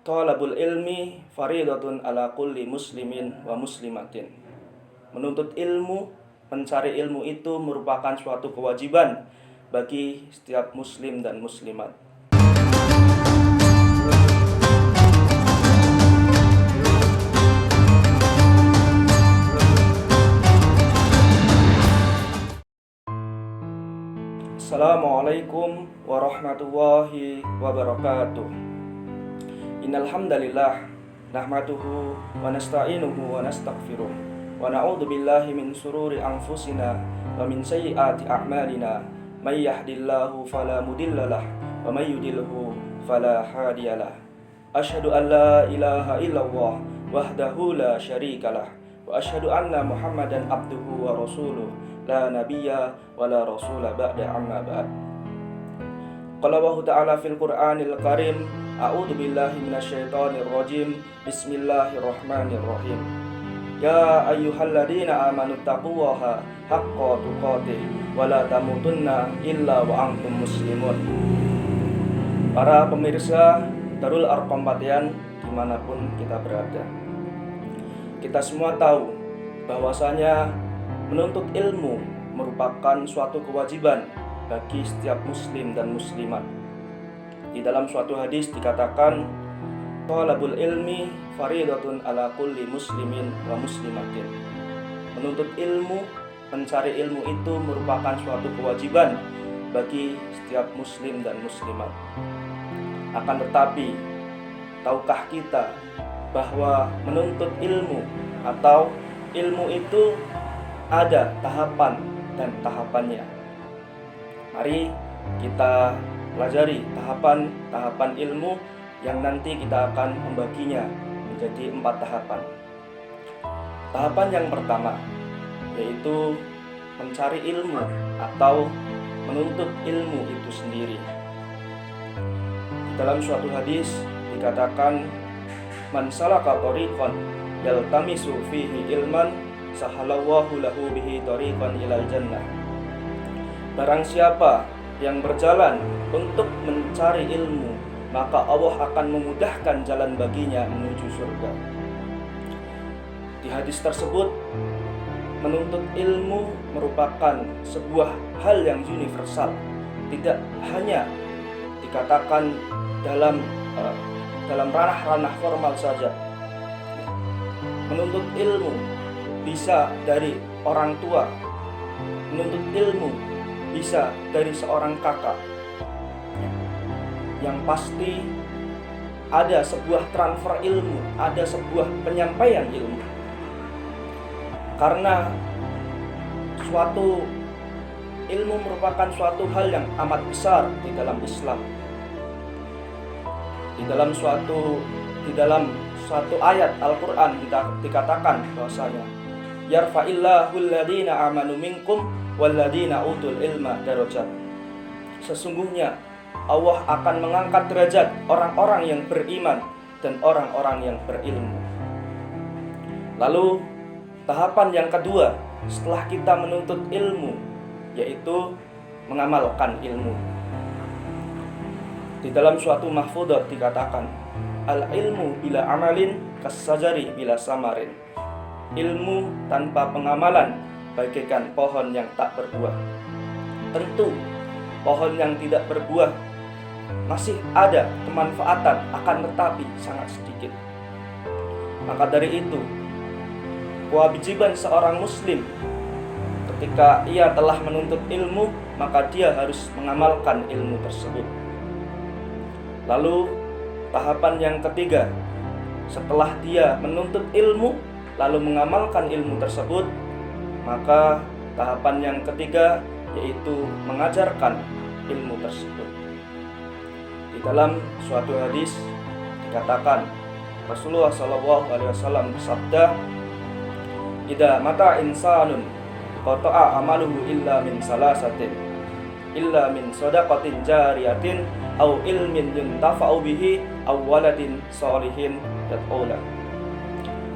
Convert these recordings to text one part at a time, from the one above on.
Thalabul ilmi faridatun ala kulli muslimin wa muslimatin. Menuntut ilmu, mencari ilmu itu merupakan suatu kewajiban bagi setiap muslim dan muslimat. Assalamualaikum warahmatullahi wabarakatuh. Innal hamdalillah nahmaduhu wa nasta'inuhu wa nastaghfiruh wa na'udzu billahi min shururi anfusina wa min sayyiati a'malina may yahdihillahu fala mudhillalah wa may yudhlilhu fala hadiyalah. Asyhadu an la ilaha illallah wahdahu la syarikalah wa asyhadu anna Muhammadan abduhu wa rasuluh la nabiyya wa la rasula ba'da amma ba'd. Qala Allah ta'ala fil Qur'anil Karim, a'udzu billahi minasyaitonir rajim. Bismillahirrahmanirrahim. Ya ayyuhalladzina amanu taqullaha haqqa tuqatih wa la tamutunna illa wa antum muslimun. Para pemirsa Darul Arqam Patian dimanapun kita berada, kita semua tahu bahwasanya menuntut ilmu merupakan suatu kewajiban bagi setiap muslim dan muslimat. Di dalam suatu hadis dikatakan, Thalabul ilmi faridatun ala kulli muslimin wa muslimatin. Menuntut ilmu, mencari ilmu itu merupakan suatu kewajiban bagi setiap muslim dan muslimat. Akan tetapi, tahukah kita bahwa menuntut ilmu atau ilmu itu ada tahapan dan tahapannya? Mari kita pelajari tahapan-tahapan ilmu yang nanti kita akan membaginya menjadi 4 tahapan. Tahapan yang pertama yaitu mencari ilmu atau menuntut ilmu itu sendiri. Di dalam suatu hadis dikatakan, man salaka thariqan yaltamisu fihi ilman sahalallahu lahu bihi thariqan ilal jannah. Barang siapa yang berjalan untuk mencari ilmu, maka Allah akan memudahkan jalan baginya menuju surga. Di hadis tersebut, menuntut ilmu merupakan sebuah hal yang universal, tidak hanya dikatakan dalam ranah-ranah formal saja. Menuntut ilmu bisa dari orang tua, menuntut ilmu bisa dari seorang kakak. Yang pasti ada sebuah transfer ilmu, ada sebuah penyampaian ilmu. Karena suatu ilmu merupakan suatu hal yang amat besar di dalam Islam. Di dalam suatu ayat Al-Qur'an dikatakan bahwasanya yarfa'illahu alladhina amanu minkum walladzina utul ilma darajat. Sesungguhnya Allah akan mengangkat derajat orang-orang yang beriman dan orang-orang yang berilmu. Lalu tahapan yang kedua setelah kita menuntut ilmu yaitu mengamalkan ilmu. Di dalam suatu mahfudzah dikatakan, al-ilmu bila amalin kas-sajari bila samarin. Ilmu tanpa pengamalan bagaikan pohon yang tak berbuah. Tentu pohon yang tidak berbuah masih ada kemanfaatan, akan tetapi sangat sedikit. Maka dari itu, kewajiban seorang muslim ketika ia telah menuntut ilmu, maka dia harus mengamalkan ilmu tersebut. Lalu tahapan yang ketiga, setelah dia menuntut ilmu lalu mengamalkan ilmu tersebut, maka tahapan yang ketiga yaitu mengajarkan ilmu tersebut. Di dalam suatu hadis dikatakan, Rasulullah SAW bersabda, "Idza mata insanun qata'a amaluhu illa min salasatin, illa min shadaqatin jariyatin aw ilmin yuntafa'u bihi aw waladin sholihin yad'ulah."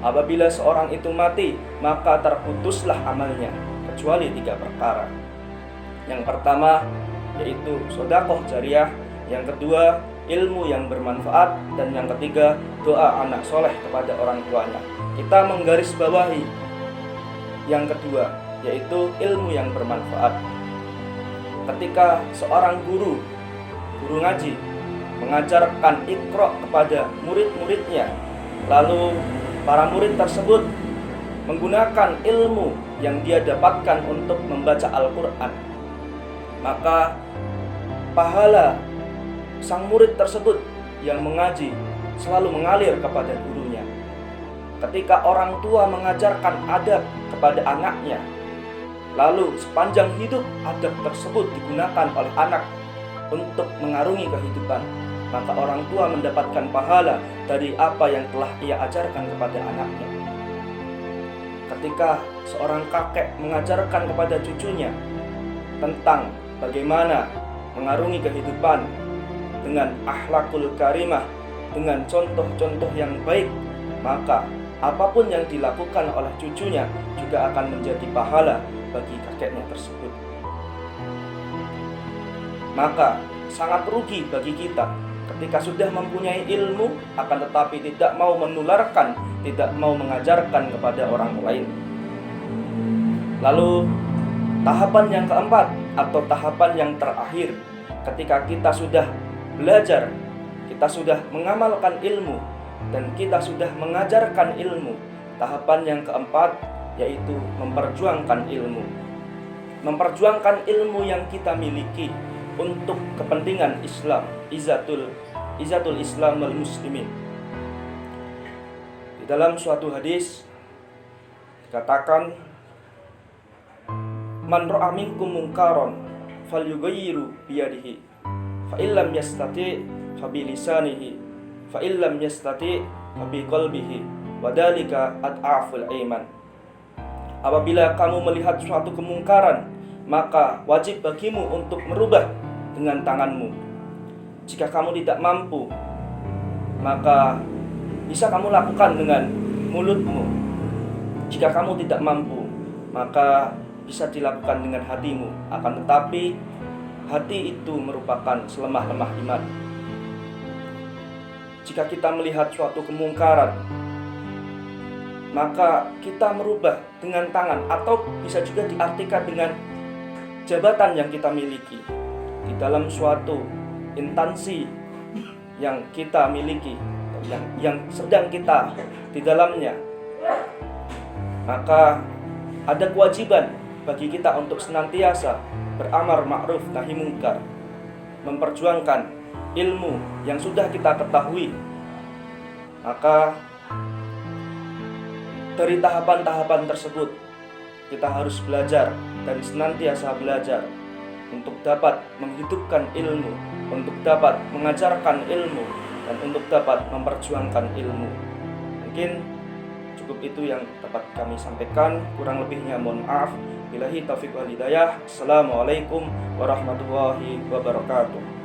Apabila seorang itu mati, maka terputuslah amalnya kecuali 3 perkara. Yang pertama yaitu sedekah jariyah, yang kedua ilmu yang bermanfaat, dan yang ketiga, doa anak soleh kepada orang tuanya. Kita menggarisbawahi yang kedua, yaitu ilmu yang bermanfaat. Ketika seorang guru ngaji mengajarkan Iqra kepada murid-muridnya, lalu para murid tersebut menggunakan ilmu yang dia dapatkan untuk membaca Al-Quran, maka pahala sang murid tersebut yang mengaji selalu mengalir kepada gurunya. Ketika orang tua mengajarkan adab kepada anaknya, lalu sepanjang hidup adab tersebut digunakan oleh anak untuk mengarungi kehidupan, maka orang tua mendapatkan pahala dari apa yang telah ia ajarkan kepada anaknya. Ketika seorang kakek mengajarkan kepada cucunya tentang bagaimana mengarungi kehidupan dengan akhlakul karimah, dengan contoh-contoh yang baik, maka apapun yang dilakukan oleh cucunya juga akan menjadi pahala bagi kakeknya tersebut. Maka sangat rugi bagi kita ketika sudah mempunyai ilmu, akan tetapi tidak mau menularkan, tidak mau mengajarkan kepada orang lain. Lalu tahapan yang keempat atau tahapan yang terakhir, ketika kita sudah belajar, kita sudah mengamalkan ilmu, dan kita sudah mengajarkan ilmu, tahapan yang keempat yaitu memperjuangkan ilmu. Memperjuangkan ilmu yang kita miliki untuk kepentingan Islam, izatul Islam wal muslimin. Di dalam suatu hadis dikatakan, man ra'a minkum munkaron falyughayyiru biyadihi, fa illam yastati fa bilisanihi, fa illam yastati fa biqalbihi, wa dzalika ad'aful iman. Apabila kamu melihat suatu kemungkaran, maka wajib bagimu untuk merubah dengan tanganmu. Jika kamu tidak mampu, maka bisa kamu lakukan dengan mulutmu. Jika kamu tidak mampu, maka bisa dilakukan dengan hatimu. Akan tetapi hati itu merupakan selemah-lemah iman. Jika kita melihat suatu kemungkaran, maka kita merubah dengan tangan, atau bisa juga diartikan dengan jabatan yang kita miliki di dalam suatu instansi yang kita miliki, yang sedang kita di dalamnya. Maka ada kewajiban bagi kita untuk senantiasa beramar ma'ruf nahi mungkar, memperjuangkan ilmu yang sudah kita ketahui. Maka dari tahapan-tahapan tersebut kita harus belajar dan senantiasa belajar untuk dapat menghidupkan ilmu, untuk dapat mengajarkan ilmu, dan untuk dapat memperjuangkan ilmu. Mungkin cukup itu yang dapat kami sampaikan, kurang lebihnya mohon maaf. Billahi taufiq wal hidayah. Assalamualaikum warahmatullahi wabarakatuh.